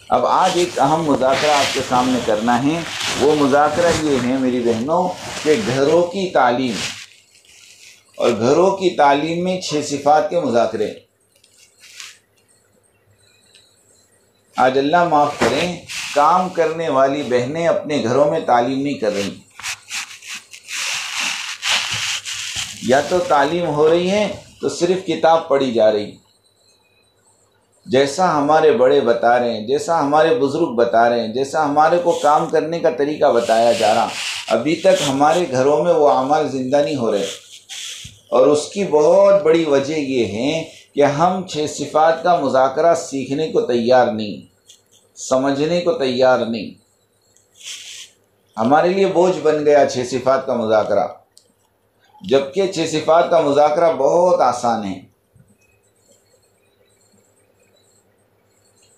اب آج ایک اہم مذاکرہ آپ کے سامنے کرنا ہے۔ وہ مذاکرہ یہ ہے میری بہنوں کہ گھروں کی تعلیم، اور گھروں کی تعلیم میں 6 صفات کے مذاکرے۔ آج اللہ معاف کریں، کام کرنے والی بہنیں اپنے گھروں میں تعلیم نہیں کر رہی، یا تو تعلیم ہو رہی ہے تو صرف کتاب پڑھی جا رہی، جیسا ہمارے بڑے بتا رہے ہیں، جیسا ہمارے بزرگ بتا رہے ہیں، جیسا ہمارے کو کام کرنے کا طریقہ بتایا جا رہا، ابھی تک ہمارے گھروں میں وہ اعمال زندہ نہیں ہو رہے۔ اور اس کی بہت بڑی وجہ یہ ہے کہ ہم 6 صفات کا مذاکرہ سیکھنے کو تیار نہیں، سمجھنے کو تیار نہیں۔ ہمارے لیے بوجھ بن گیا 6 صفات کا مذاکرہ، جبکہ 6 صفات کا مذاکرہ بہت آسان ہے۔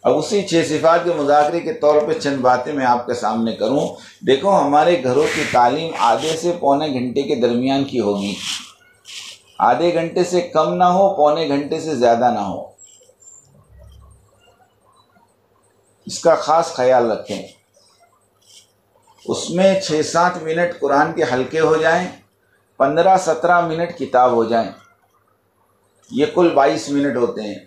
اب اسی 6 صفات کے مذاکرے کے طور پہ چند باتیں میں آپ کے سامنے کروں۔ دیکھو، ہمارے گھروں کی تعلیم آدھے سے پونے گھنٹے کے درمیان کی ہوگی، آدھے گھنٹے سے کم نہ ہو، پونے گھنٹے سے زیادہ نہ ہو، اس کا خاص خیال رکھیں۔ اس میں 6-7 منٹ قرآن کے حلقے ہو جائیں، 15-17 منٹ کتاب ہو جائیں، یہ کل 22 منٹ ہوتے ہیں۔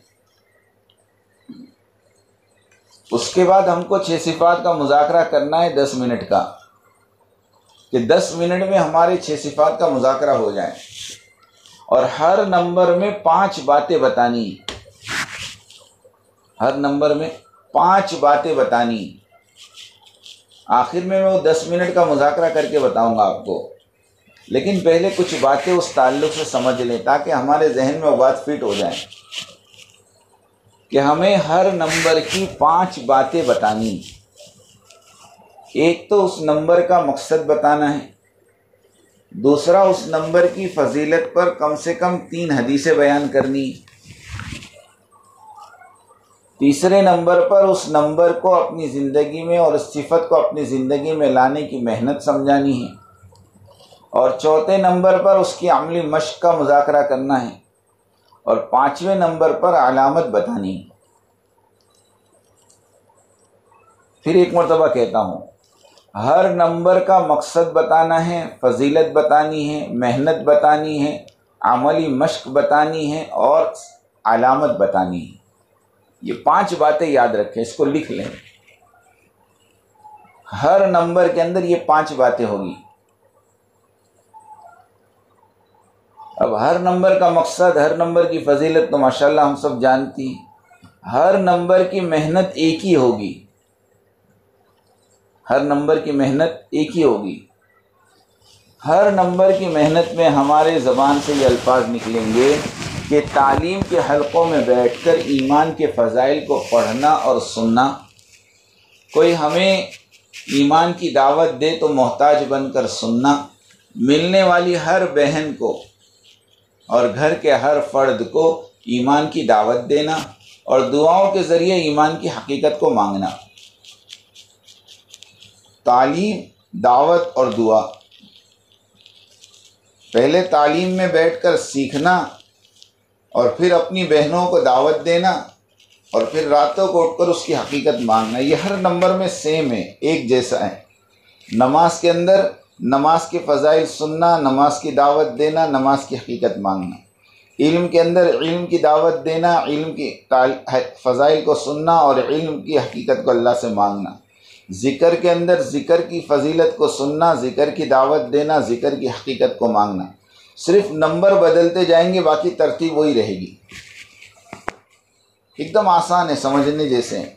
اس کے بعد ہم کو 6 صفات کا مذاکرہ کرنا ہے 10 منٹ کا، کہ 10 منٹ میں ہمارے 6 صفات کا مذاکرہ ہو جائے، اور ہر نمبر میں 5 باتیں بتانی، ہر نمبر میں 5 باتیں بتانی۔ آخر میں وہ 10 منٹ کا مذاکرہ کر کے بتاؤں گا آپ کو، لیکن پہلے کچھ باتیں اس تعلق سے سمجھ لیں تاکہ ہمارے ذہن میں وہ بات فٹ ہو جائیں کہ ہمیں ہر نمبر کی 5 باتیں بتانی۔ ایک تو اس نمبر کا مقصد بتانا ہے، دوسرا اس نمبر کی فضیلت پر کم سے کم 3 حدیثیں بیان کرنی، تیسرے نمبر پر اس نمبر کو اپنی زندگی میں اور اس صفت کو اپنی زندگی میں لانے کی محنت سمجھانی ہے، اور چوتھے نمبر پر اس کی عملی مشق کا مذاکرہ کرنا ہے، اور 5ویں نمبر پر علامت بتانی ہے۔ پھر ایک مرتبہ کہتا ہوں، ہر نمبر کا مقصد بتانا ہے، فضیلت بتانی ہے، محنت بتانی ہے، عملی مشق بتانی ہے، اور علامت بتانی ہے۔ یہ 5 باتیں یاد رکھیں، اس کو لکھ لیں۔ ہر نمبر کے اندر یہ 5 باتیں ہوگی۔ اب ہر نمبر کا مقصد، ہر نمبر کی فضیلت تو ماشاءاللہ ہم سب جانتی ہیں۔ ہر نمبر کی محنت ایک ہی ہوگی، ہر نمبر کی محنت ایک ہی ہوگی۔ ہر نمبر کی محنت میں ہمارے زبان سے یہ الفاظ نکلیں گے کہ تعلیم کے حلقوں میں بیٹھ کر ایمان کے فضائل کو پڑھنا اور سننا، کوئی ہمیں ایمان کی دعوت دے تو محتاج بن کر سننا، ملنے والی ہر بہن کو اور گھر کے ہر فرد کو ایمان کی دعوت دینا، اور دعاؤں کے ذریعے ایمان کی حقیقت کو مانگنا۔ تعلیم، دعوت اور دعا، پہلے تعلیم میں بیٹھ کر سیکھنا، اور پھر اپنی بہنوں کو دعوت دینا، اور پھر راتوں کو اٹھ کر اس کی حقیقت مانگنا۔ یہ ہر نمبر میں سیم ہے، ایک جیسا ہے۔ نماز کے اندر نماز کے فضائل سننا، نماز کی دعوت دینا، نماز کی حقیقت مانگنا۔ علم کے اندر علم کی دعوت دینا، علم کی فضائل کو سننا، اور علم کی حقیقت کو اللہ سے مانگنا۔ ذکر کے اندر ذکر کی فضیلت کو سننا، ذکر کی دعوت دینا، ذکر کی حقیقت کو مانگنا۔ صرف نمبر بدلتے جائیں گے، باقی ترتیب وہی رہے گی۔ ایک دم آسان ہے، سمجھنے جیسے ہیں۔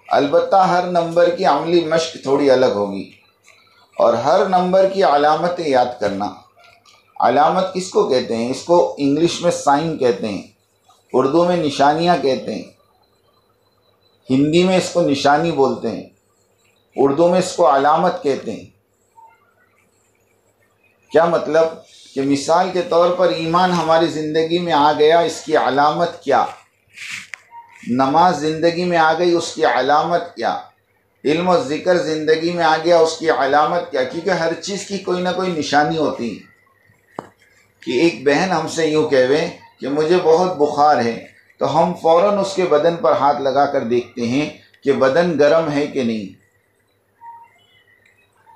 البتہ ہر نمبر کی عملی مشق تھوڑی الگ ہوگی، اور ہر نمبر کی علامتیں یاد کرنا۔ علامت کس کو کہتے ہیں؟ اس کو انگلش میں سائن کہتے ہیں، اردو میں نشانیاں کہتے ہیں، ہندی میں اس کو نشانی بولتے ہیں، اردو میں اس کو علامت کہتے ہیں۔ کیا مطلب؟ کہ مثال کے طور پر ایمان ہماری زندگی میں آ گیا، اس کی علامت کیا؟ نماز زندگی میں آ گئی، اس کی علامت کیا؟ علم و ذکر زندگی میں آ گیا، اس کی علامت کیا؟ کیونکہ ہر چیز کی کوئی نہ کوئی نشانی ہوتی ہے۔ کہ ایک بہن ہم سے یوں کہے کہ مجھے بہت بخار ہے، تو ہم فوراً اس کے بدن پر ہاتھ لگا کر دیکھتے ہیں کہ بدن گرم ہے کہ نہیں.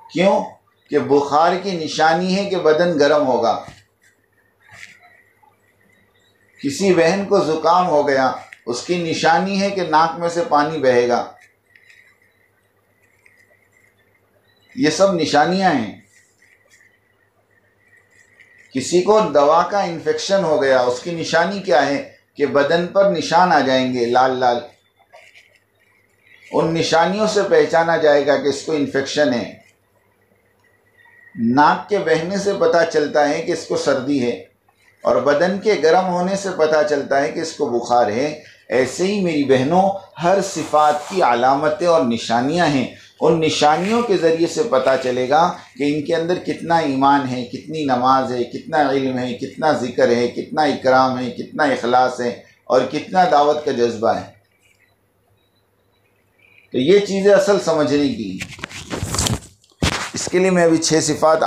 کیوں کہ بخار کی نشانی ہے کہ بدن گرم ہوگا. کسی بہن کو زکام ہو گیا، اس کی نشانی ہے کہ ناک میں سے پانی بہے گا. یہ سب نشانیاں ہیں. کسی کو دوا کا انفیکشن ہو گیا، اس کی نشانی کیا ہے کہ بدن پر نشان آ جائیں گے لال لال. ان نشانیوں سے پہچانا جائے گا کہ اس کو انفیکشن ہے. ناک کے بہنے سے پتہ چلتا ہے کہ اس کو سردی ہے، اور بدن کے گرم ہونے سے پتہ چلتا ہے کہ اس کو بخار ہے. ایسے ہی میری بہنوں، ہر صفات کی علامتیں اور نشانیاں ہیں. ان نشانیوں کے ذریعے سے پتہ چلے گا کہ ان کے اندر کتنا ایمان ہے، کتنی نماز ہے، کتنا علم ہے، کتنا ذکر ہے، کتنا اکرام ہے، کتنا اخلاص ہے، اور کتنا دعوت کا جذبہ ہے. تو یہ چیزیں اصل سمجھنے کی. اس کے لیے میں ابھی 6 صفات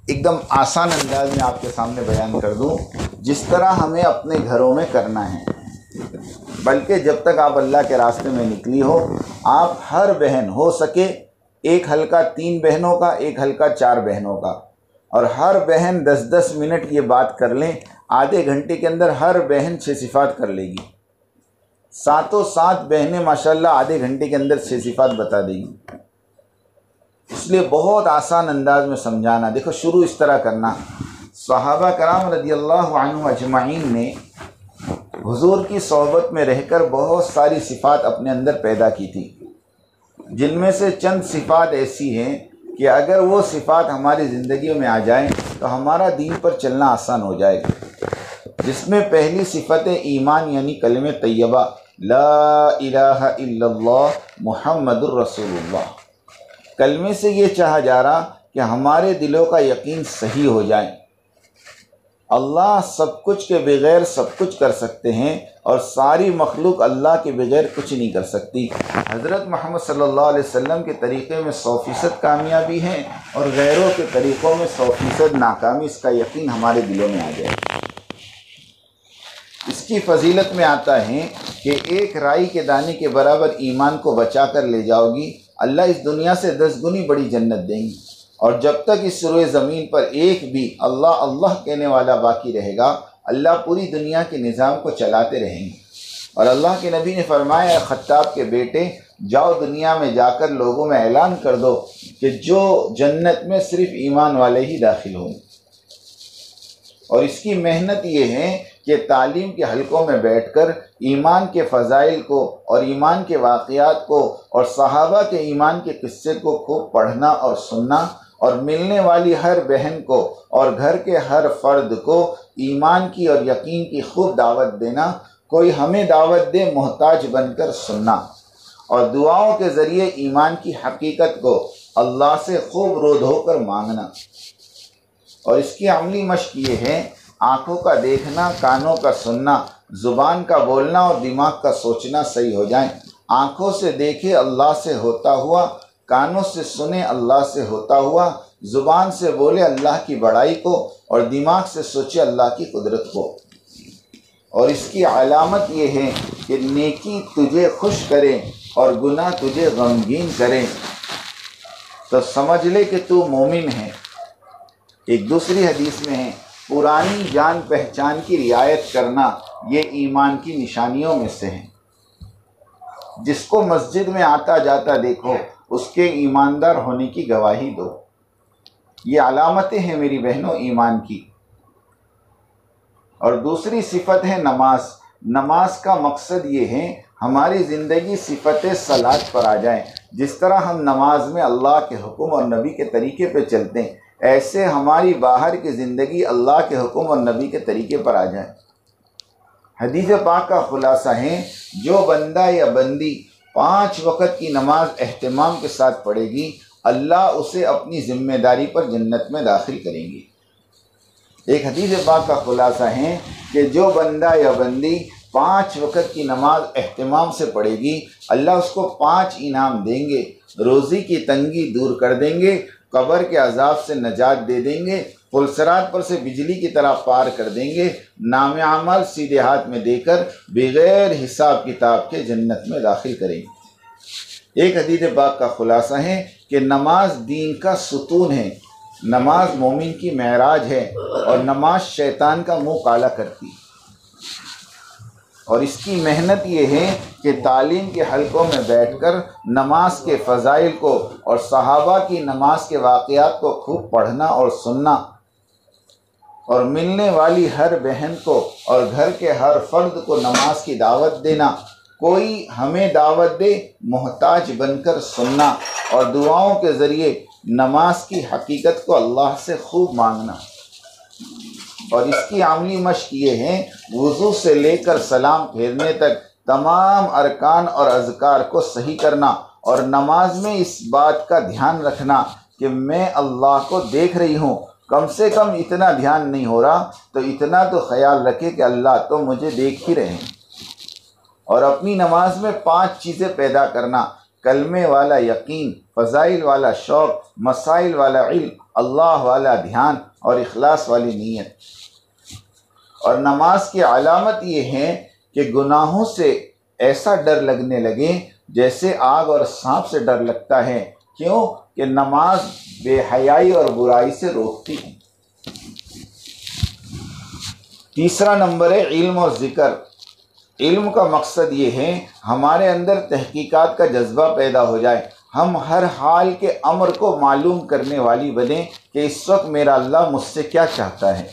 ایک دم آسان انداز میں آپ کے سامنے بیان کر دوں، جس طرح ہمیں اپنے گھروں میں کرنا ہے. بلکہ جب تک آپ اللہ کے راستے میں نکلی ہو، آپ ہر بہن ہو سکے ایک حلقہ 3 بہنوں کا، ایک حلقہ 4 بہنوں کا، اور ہر بہن 10-10 منٹ یہ بات کر لیں. آدھے گھنٹے کے اندر ہر بہن 6 صفات کر لے گی. 7 بہنیں ماشاءاللہ آدھے گھنٹے کے اندر 6 صفات بتا دیں گی. اس لیے بہت آسان انداز میں سمجھانا. دیکھو شروع اس طرح کرنا. صحابہ کرام رضی اللہ عنہ اجمعین نے حضور کی صحبت میں رہ کر بہت ساری صفات اپنے اندر پیدا کی تھی، جن میں سے چند صفات ایسی ہیں کہ اگر وہ صفات ہماری زندگیوں میں آ جائیں تو ہمارا دین پر چلنا آسان ہو جائے گا. جس میں پہلی صفت ایمان، یعنی کلمہ طیبہ لا الہ الا اللہ محمد الرسول اللہ. کلمے سے یہ چاہا جا رہا کہ ہمارے دلوں کا یقین صحیح ہو جائے. اللہ سب کچھ کے بغیر سب کچھ کر سکتے ہیں، اور ساری مخلوق اللہ کے بغیر کچھ نہیں کر سکتی. حضرت محمد صلی اللہ علیہ وسلم کے طریقے میں 100% کامیابی ہے، اور غیروں کے طریقوں میں 100% ناکامی. اس کا یقین ہمارے دلوں میں آ جائے. اس کی فضیلت میں آتا ہے کہ ایک رائی کے دانے کے برابر ایمان کو بچا کر لے جاؤ گی، اللہ اس دنیا سے 10 گنی بڑی جنت دیں گی. اور جب تک اس روئے زمین پر ایک بھی اللہ اللہ کہنے والا باقی رہے گا، اللہ پوری دنیا کے نظام کو چلاتے رہیں گے. اور اللہ کے نبی نے فرمایا، خطاب کے بیٹے جاؤ دنیا میں جا کر لوگوں میں اعلان کر دو کہ جو جنت میں صرف ایمان والے ہی داخل ہوں. اور اس کی محنت یہ ہے کہ تعلیم کے حلقوں میں بیٹھ کر ایمان کے فضائل کو اور ایمان کے واقعات کو اور صحابہ کے ایمان کے قصے کو خوب پڑھنا اور سننا، اور ملنے والی ہر بہن کو اور گھر کے ہر فرد کو ایمان کی اور یقین کی خوب دعوت دینا. کوئی ہمیں دعوت دے، محتاج بن کر سننا، اور دعاؤں کے ذریعے ایمان کی حقیقت کو اللہ سے خوب رو دھو کر مانگنا. اور اس کی عملی مشق یہ ہے، آنکھوں کا دیکھنا، کانوں کا سننا، زبان کا بولنا اور دماغ کا سوچنا صحیح ہو جائیں. آنکھوں سے دیکھے اللہ سے ہوتا ہوا، کانوں سے سنے اللہ سے ہوتا ہوا، زبان سے بولے اللہ کی بڑائی کو، اور دماغ سے سوچے اللہ کی قدرت کو. اور اس کی علامت یہ ہے کہ نیکی تجھے خوش کرے اور گناہ تجھے غمگین کرے تو سمجھ لے کہ تو مومن ہے. ایک دوسری حدیث میں ہے، پرانی جان پہچان کی رعایت کرنا یہ ایمان کی نشانیوں میں سے ہے. جس کو مسجد میں آتا جاتا دیکھو، اس کے ایماندار ہونے کی گواہی دو. یہ علامتیں ہیں میری بہنوں ایمان کی. اور دوسری صفت ہے نماز. نماز کا مقصد یہ ہے ہماری زندگی صفت صلاۃ پر آ جائیں. جس طرح ہم نماز میں اللہ کے حکم اور نبی کے طریقے پہ چلتے ہیں، ایسے ہماری باہر کی زندگی اللہ کے حکم اور نبی کے طریقے پر آ جائے. حدیث پاک کا خلاصہ ہے، جو بندہ یا بندی 5 وقت کی نماز اہتمام کے ساتھ پڑھے گی، اللہ اسے اپنی ذمہ داری پر جنت میں داخل کریں گے. ایک حدیث پاک کا خلاصہ ہے کہ جو بندہ یا بندی 5 وقت کی نماز اہتمام سے پڑھے گی، اللہ اس کو 5 انعام دیں گے. روزی کی تنگی دور کر دیں گے، قبر کے عذاب سے نجات دے دیں گے، پلسرات پر سے بجلی کی طرح پار کر دیں گے، نام اعمال سیدھے ہاتھ میں دے کر بغیر حساب کتاب کے جنت میں داخل کریں گے. ایک حدیث پاک کا خلاصہ ہے کہ نماز دین کا ستون ہے، نماز مومن کی معراج ہے، اور نماز شیطان کا منہ کالا کرتی ہے۔ اور اس کی محنت یہ ہے کہ تعلیم کے حلقوں میں بیٹھ کر نماز کے فضائل کو اور صحابہ کی نماز کے واقعات کو خوب پڑھنا اور سننا، اور ملنے والی ہر بہن کو اور گھر کے ہر فرد کو نماز کی دعوت دینا، کوئی ہمیں دعوت دے محتاج بن کر سننا، اور دعاؤں کے ذریعے نماز کی حقیقت کو اللہ سے خوب مانگنا۔ اور اس کی عملی مشق یہ ہے وضو سے لے کر سلام پھیرنے تک تمام ارکان اور اذکار کو صحیح کرنا، اور نماز میں اس بات کا دھیان رکھنا کہ میں اللہ کو دیکھ رہی ہوں، کم سے کم اتنا دھیان نہیں ہو رہا تو اتنا تو خیال رکھے کہ اللہ تو مجھے دیکھ ہی رہے ہیں۔ اور اپنی نماز میں 5 چیزیں پیدا کرنا: کلمے والا یقین، فضائل والا شوق، مسائل والا علم، اللہ والا دھیان، اور اخلاص والی نیت۔ اور نماز کی علامت یہ ہے کہ گناہوں سے ایسا ڈر لگنے لگے جیسے آگ اور سانپ سے ڈر لگتا ہے۔ کیوں؟ کہ نماز بے حیائی اور برائی سے روکتی ہے۔ تیسرا نمبر ہے علم اور ذکر۔ علم کا مقصد یہ ہے ہمارے اندر تحقیقات کا جذبہ پیدا ہو جائے، ہم ہر حال کے امر کو معلوم کرنے والی بنیں کہ اس وقت میرا اللہ مجھ سے کیا چاہتا ہے۔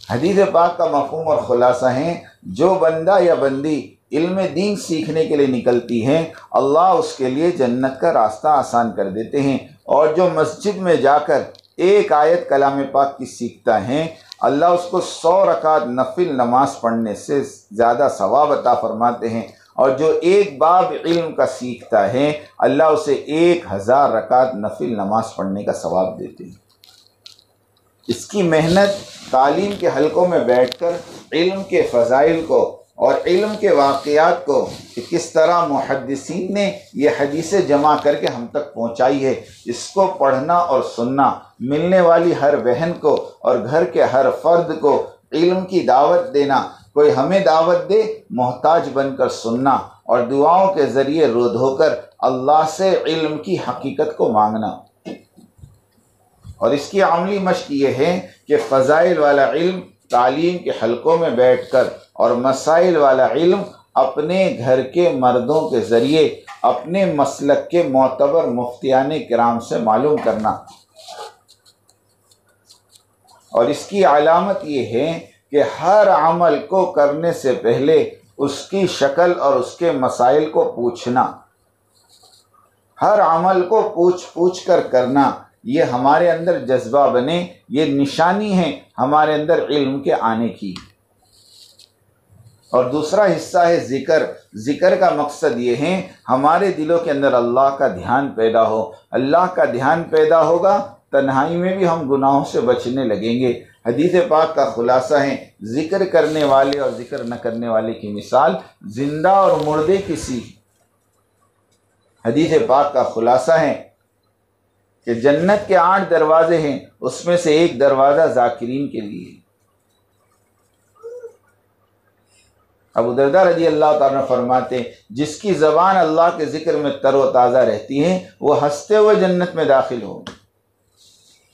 حدیث پاک کا مفہوم اور خلاصہ ہے جو بندہ یا بندی علم دین سیکھنے کے لیے نکلتی ہے، اللہ اس کے لیے جنت کا راستہ آسان کر دیتے ہیں، اور جو مسجد میں جا کر ایک آیت کلام پاک کی سیکھتا ہے، اللہ اس کو 100 رکعت نفل نماز پڑھنے سے زیادہ ثواب عطا فرماتے ہیں، اور جو ایک باب علم کا سیکھتا ہے اللہ اسے 1000 رکعت نفل نماز پڑھنے کا ثواب دیتے ہیں۔ اس کی محنت تعلیم کے حلقوں میں بیٹھ کر علم کے فضائل کو اور علم کے واقعات کو کہ کس طرح محدثین نے یہ حدیثیں جمع کر کے ہم تک پہنچائی ہے، اس کو پڑھنا اور سننا، ملنے والی ہر بہن کو اور گھر کے ہر فرد کو علم کی دعوت دینا، کوئی ہمیں دعوت دے محتاج بن کر سننا، اور دعاؤں کے ذریعے رو دھو کر اللہ سے علم کی حقیقت کو مانگنا۔ اور اس کی عملی مشق یہ ہے کہ فضائل والا علم تعلیم کے حلقوں میں بیٹھ کر اور مسائل والا علم اپنے گھر کے مردوں کے ذریعے اپنے مسلک کے معتبر مفتیان کرام سے معلوم کرنا۔ اور اس کی علامت یہ ہے کہ ہر عمل کو کرنے سے پہلے اس کی شکل اور اس کے مسائل کو پوچھنا، ہر عمل کو پوچھ کر کرنا، یہ ہمارے اندر جذبہ بنے، یہ نشانی ہے ہمارے اندر علم کے آنے کی۔ اور دوسرا حصہ ہے ذکر۔ ذکر کا مقصد یہ ہے ہمارے دلوں کے اندر اللہ کا دھیان پیدا ہو۔ اللہ کا دھیان پیدا ہوگا، تنہائی میں بھی ہم گناہوں سے بچنے لگیں گے۔ حدیث پاک کا خلاصہ ہے ذکر کرنے والے اور ذکر نہ کرنے والے کی مثال زندہ اور مردے کی سی۔ حدیث پاک کا خلاصہ ہے کہ جنت کے 8 دروازے ہیں، اس میں سے ایک دروازہ ذاکرین کے لیے۔ ابو درداء رضی اللہ تعالیٰ فرماتے ہیں جس کی زبان اللہ کے ذکر میں تر و تازہ رہتی ہے وہ ہنستے ہوئے جنت میں داخل ہو۔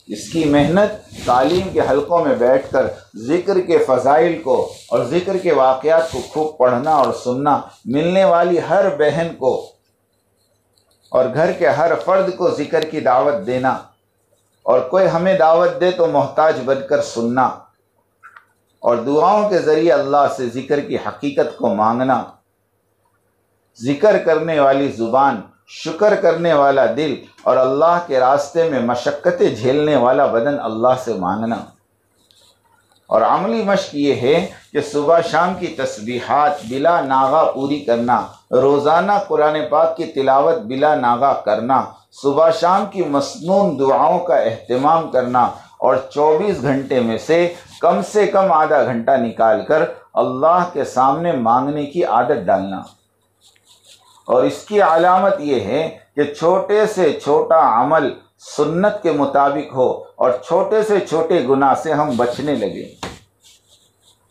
اس کی محنت تعلیم کے حلقوں میں بیٹھ کر ذکر کے فضائل کو اور ذکر کے واقعات کو خوب پڑھنا اور سننا، ملنے والی ہر بہن کو اور گھر کے ہر فرد کو ذکر کی دعوت دینا، اور کوئی ہمیں دعوت دے تو محتاج بن کر سننا، اور دعاؤں کے ذریعے اللہ سے ذکر کی حقیقت کو مانگنا۔ ذکر کرنے والی زبان، شکر کرنے والا دل اور اللہ کے راستے میں مشقتیں جھیلنے والا بدن اللہ سے مانگنا۔ اور عملی مشق یہ ہے کہ صبح شام کی تسبیحات بلا ناغہ پوری کرنا، روزانہ قرآن پاک کی تلاوت بلا ناغہ کرنا، صبح شام کی مسنون دعاؤں کا اہتمام کرنا، اور 24 گھنٹے میں سے کم آدھا گھنٹہ نکال کر اللہ کے سامنے مانگنے کی عادت ڈالنا۔ اور اس کی علامت یہ ہے کہ چھوٹے سے چھوٹا عمل سنت کے مطابق ہو اور چھوٹے سے چھوٹے گناہ سے ہم بچنے لگے۔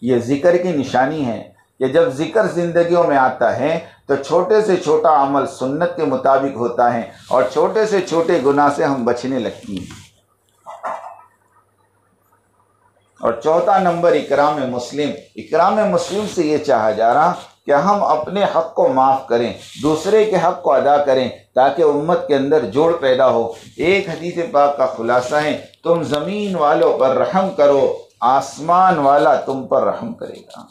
یہ ذکر کی نشانی ہے کہ جب ذکر زندگیوں میں آتا ہے تو چھوٹے سے چھوٹا عمل سنت کے مطابق ہوتا ہے اور چھوٹے سے چھوٹے گناہ سے ہم بچنے لگتی ہیں۔ اور چوتھا نمبر اکرام مسلم۔ اکرام مسلم سے یہ چاہا جا رہا کہ ہم اپنے حق کو معاف کریں، دوسرے کے حق کو ادا کریں تاکہ امت کے اندر جوڑ پیدا ہو۔ ایک حدیث پاک کا خلاصہ ہے، تم زمین والوں پر رحم کرو، آسمان والا تم پر رحم کرے گا۔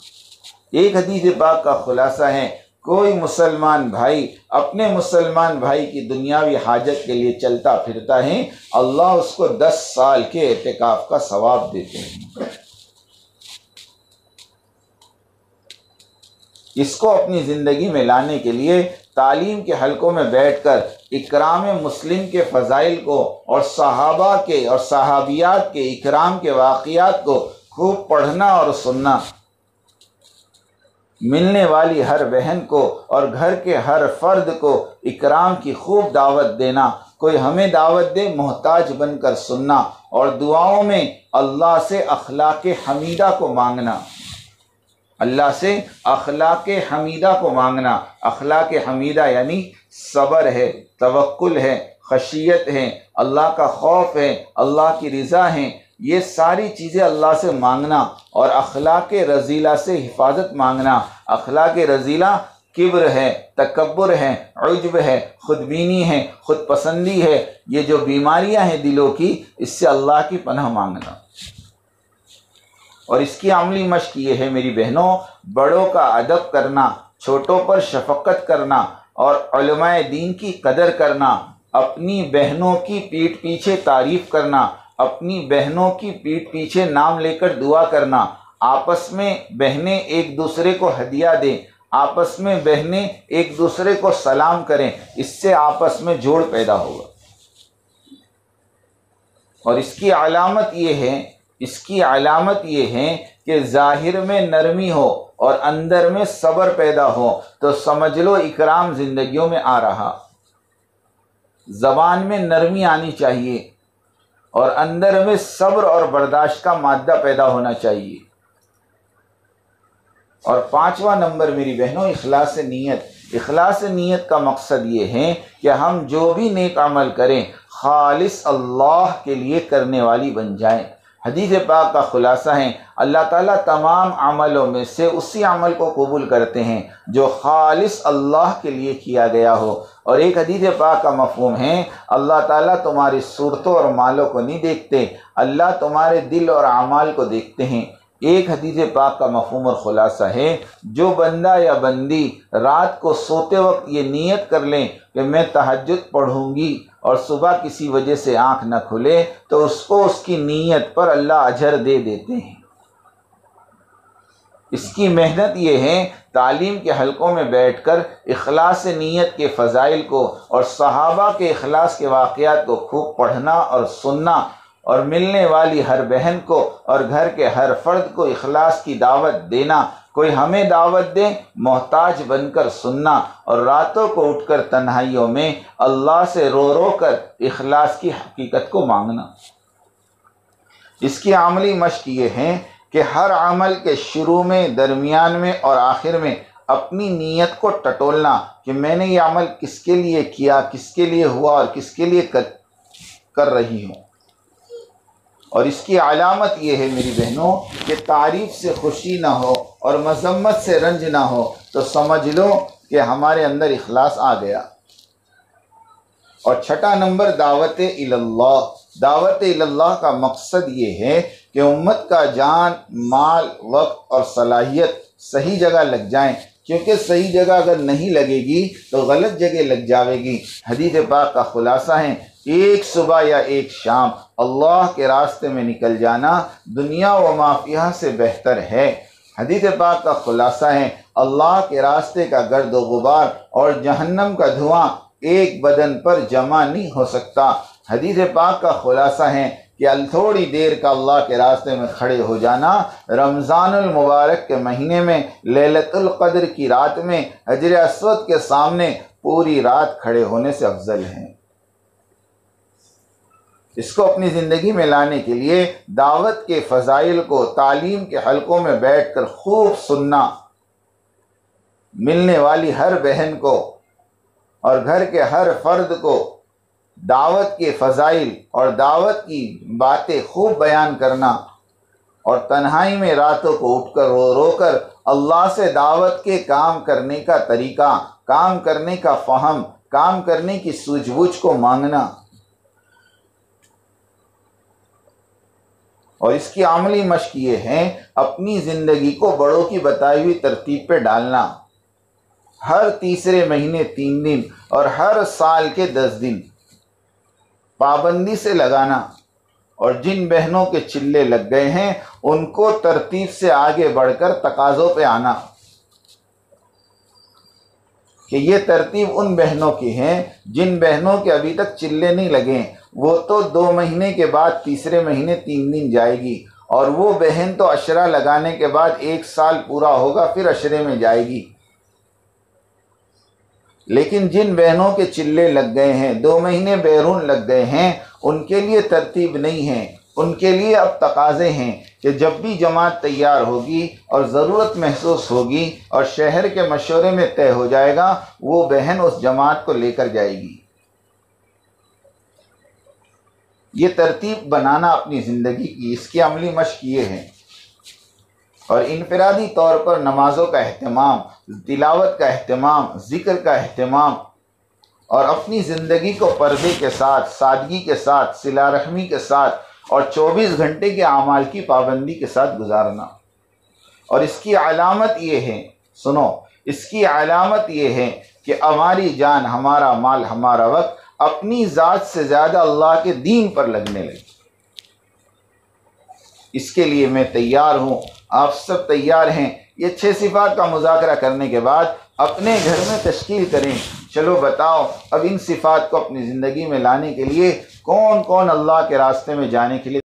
ایک حدیث پاک کا خلاصہ ہے، کوئی مسلمان بھائی اپنے مسلمان بھائی کی دنیاوی حاجت کے لیے چلتا پھرتا ہے، اللہ اس کو 10 سال کے اعتکاف کا ثواب دیتے ہیں۔ اس کو اپنی زندگی میں لانے کے لیے تعلیم کے حلقوں میں بیٹھ کر اکرام مسلم کے فضائل کو اور صحابہ کے اور صحابیات کے اکرام کے واقعات کو خوب پڑھنا اور سننا، ملنے والی ہر بہن کو اور گھر کے ہر فرد کو اکرام کی خوب دعوت دینا، کوئی ہمیں دعوت دے محتاج بن کر سننا اور دعاؤں میں اللہ سے اخلاق حمیدہ کو مانگنا، اللہ سے اخلاق حمیدہ کو مانگنا۔ اخلاق حمیدہ یعنی صبر ہے، توکل ہے، خشیت ہے، اللہ کا خوف ہے، اللہ کی رضا ہے، یہ ساری چیزیں اللہ سے مانگنا اور اخلاق رذیلہ سے حفاظت مانگنا۔ اخلاق رذیلہ کبر ہے، تکبر ہے، عجب ہے، خودبینی ہے، خود پسندی ہے، یہ جو بیماریاں ہیں دلوں کی، اس سے اللہ کی پناہ مانگنا۔ اور اس کی عملی مشق یہ ہے میری بہنوں، بڑوں کا ادب کرنا، چھوٹوں پر شفقت کرنا اور علماء دین کی قدر کرنا، اپنی بہنوں کی پیٹھ پیچھے تعریف کرنا، اپنی بہنوں کی پیٹھ پیچھے نام لے کر دعا کرنا، آپس میں بہنیں ایک دوسرے کو ہدیہ دیں، آپس میں بہنیں ایک دوسرے کو سلام کریں، اس سے آپس میں جوڑ پیدا ہوگا۔ اور اس کی علامت یہ ہے کہ ظاہر میں نرمی ہو اور اندر میں صبر پیدا ہو تو سمجھ لو اکرام زندگیوں میں آ رہا۔ زبان میں نرمی آنی چاہیے اور اندر میں صبر اور برداشت کا مادہ پیدا ہونا چاہیے۔ اور 5واں نمبر میری بہنوں، اخلاص نیت۔ اخلاص نیت کا مقصد یہ ہے کہ ہم جو بھی نیک عمل کریں خالص اللہ کے لیے کرنے والی بن جائیں۔ حدیث پاک کا خلاصہ ہے، اللہ تعالیٰ تمام عملوں میں سے اسی عمل کو قبول کرتے ہیں جو خالص اللہ کے لیے کیا گیا ہو۔ اور ایک حدیث پاک کا مفہوم ہے، اللہ تعالیٰ تمہاری صورتوں اور مالوں کو نہیں دیکھتے، اللہ تمہارے دل اور اعمال کو دیکھتے ہیں۔ ایک حدیث پاک کا مفہوم اور خلاصہ ہے، جو بندہ یا بندی رات کو سوتے وقت یہ نیت کر لیں کہ میں تہجد پڑھوں گی اور صبح کسی وجہ سے آنکھ نہ کھلے تو اس کو اس کی نیت پر اللہ اجر دے دیتے ہیں۔ اس کی محنت یہ ہے، تعلیم کے حلقوں میں بیٹھ کر اخلاص نیت کے فضائل کو اور صحابہ کے اخلاص کے واقعات کو خوب پڑھنا اور سننا اور ملنے والی ہر بہن کو اور گھر کے ہر فرد کو اخلاص کی دعوت دینا، کوئی ہمیں دعوت دے محتاج بن کر سننا اور راتوں کو اٹھ کر تنہائیوں میں اللہ سے رو رو کر اخلاص کی حقیقت کو مانگنا۔ اس کی عملی مشق یہ ہے کہ ہر عمل کے شروع میں، درمیان میں اور آخر میں اپنی نیت کو ٹٹولنا کہ میں نے یہ عمل کس کے لیے کیا، کس کے لیے ہوا اور کس کے لیے کر رہی ہوں۔ اور اس کی علامت یہ ہے میری بہنوں کہ تعریف سے خوشی نہ ہو اور مذمت سے رنج نہ ہو تو سمجھ لو کہ ہمارے اندر اخلاص آ گیا۔ اور 6واں نمبر دعوت اللہ۔ دعوت اللہ کا مقصد یہ ہے کہ امت کا جان، مال، وقت اور صلاحیت صحیح جگہ لگ جائیں، کیونکہ صحیح جگہ اگر نہیں لگے گی تو غلط جگہ لگ جاوے گی۔ حدیث پاک کا خلاصہ ہے، ایک صبح یا ایک شام اللہ کے راستے میں نکل جانا دنیا و ما فیہا سے بہتر ہے۔ حدیث پاک کا خلاصہ ہے، اللہ کے راستے کا گرد و غبار اور جہنم کا دھواں ایک بدن پر جمع نہیں ہو سکتا۔ حدیث پاک کا خلاصہ ہے کہ تھوڑی دیر کا اللہ کے راستے میں کھڑے ہو جانا رمضان المبارک کے مہینے میں لیلۃ القدر کی رات میں حجر اسود کے سامنے پوری رات کھڑے ہونے سے افضل ہے۔ اس کو اپنی زندگی میں لانے کے لیے دعوت کے فضائل کو تعلیم کے حلقوں میں بیٹھ کر خوب سننا ملنے والی ہر بہن کو اور گھر کے ہر فرد کو دعوت کے فضائل اور دعوت کی باتیں خوب بیان کرنا، اور تنہائی میں راتوں کو اٹھ کر رو رو کر اللہ سے دعوت کے کام کرنے کا طریقہ، کام کرنے کا فہم، کام کرنے کی سوجھ بوجھ کو مانگنا، اور اس کی عملی مشق یہ ہے اپنی زندگی کو بڑوں کی بتائی ہوئی ترتیب پہ ڈالنا۔ ہر تیسرے مہینے 3 دن اور ہر سال کے 10 دن پابندی سے لگانا، اور جن بہنوں کے چلے لگ گئے ہیں ان کو ترتیب سے آگے بڑھ کر تقاضوں پہ آنا کہ یہ ترتیب ان بہنوں کی ہیں جن بہنوں کے ابھی تک چلے نہیں لگے، وہ تو 2 مہینے کے بعد تیسرے مہینے 3 دن جائے گی، اور وہ بہن تو عشرہ لگانے کے بعد 1 سال پورا ہوگا پھر عشرے میں جائے گی۔ لیکن جن بہنوں کے چلے لگ گئے ہیں، 2 مہینے بیرون لگ گئے ہیں، ان کے لیے ترتیب نہیں ہے، ان کے لیے اب تقاضے ہیں کہ جب بھی جماعت تیار ہوگی اور ضرورت محسوس ہوگی اور شہر کے مشورے میں طے ہو جائے گا، وہ بہن اس جماعت کو لے کر جائے گی۔ یہ ترتیب بنانا اپنی زندگی کی، اس کی عملی مشق یہ ہے۔ اور انفرادی طور پر نمازوں کا اہتمام، تلاوت کا اہتمام، ذکر کا اہتمام، اور اپنی زندگی کو پردے کے ساتھ، سادگی کے ساتھ، صلہ رحمی کے ساتھ اور 24 گھنٹے کے اعمال کی پابندی کے ساتھ گزارنا۔ اور اس کی علامت یہ ہے، سنو، اس کی علامت یہ ہے کہ ہماری جان، ہمارا مال، ہمارا وقت اپنی ذات سے زیادہ اللہ کے دین پر لگنے لگے۔ اس کے لیے میں تیار ہوں، آپ سب تیار ہیں؟ یہ 6 صفات کا مذاکرہ کرنے کے بعد اپنے گھر میں تشکیل کریں، چلو بتاؤ اب ان صفات کو اپنی زندگی میں لانے کے لیے کون کون اللہ کے راستے میں جانے کے لیے